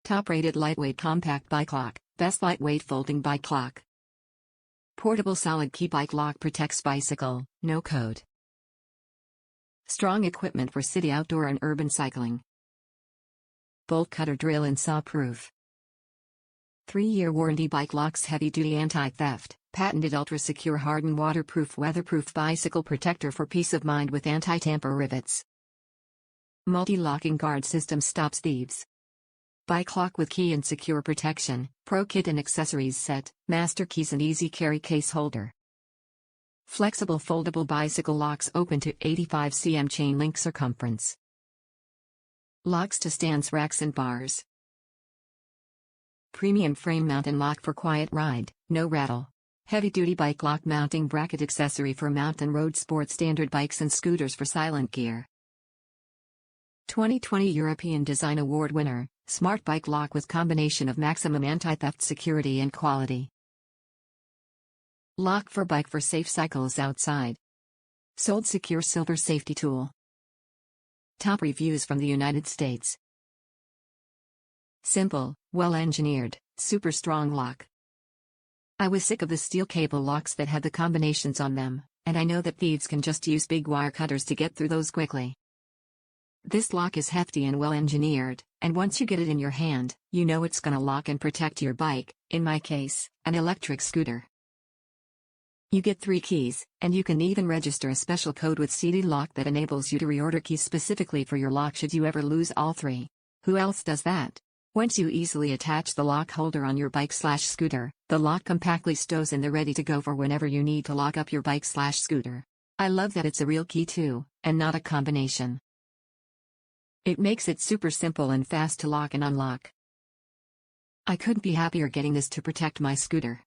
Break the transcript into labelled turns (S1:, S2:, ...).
S1: Top-rated lightweight compact bike lock, best lightweight folding bike lock. Portable solid key bike lock protects bicycle, no code. Strong equipment for city outdoor and urban cycling. Bolt cutter drill and saw proof. 3-year warranty bike locks heavy-duty anti-theft, patented ultra-secure hardened waterproof weatherproof bicycle protector for peace of mind with anti-tamper rivets. Multi-locking guard system stops thieves. Bike lock with key and secure protection, pro kit and accessories set, master keys and easy carry case holder. Flexible foldable bicycle locks open to 85 cm chain link circumference. Locks to stands, racks and bars. Premium frame mount and lock for quiet ride, no rattle. Heavy-duty bike lock mounting bracket accessory for mountain road sport standard bikes and scooters for silent gear. 2020 European Design Award winner, smart bike lock with combination of maximum anti-theft security and quality. Lock for bike for safe cycles outside. Sold secure silver safety tool. Top reviews from the United States. Simple, well-engineered, super strong lock. I was sick of the steel cable locks that had the combinations on them, and I know that thieves can just use big wire cutters to get through those quickly. This lock is hefty and well-engineered, and once you get it in your hand, you know it's gonna lock and protect your bike, in my case, an electric scooter. You get 3 keys, and you can even register a special code with FoldyLock that enables you to reorder keys specifically for your lock should you ever lose all 3. Who else does that? Once you easily attach the lock holder on your bike/scooter, the lock compactly stows in there ready to go for whenever you need to lock up your bike/scooter. I love that it's a real key too, and not a combination. It makes it super simple and fast to lock and unlock. I couldn't be happier getting this to protect my scooter.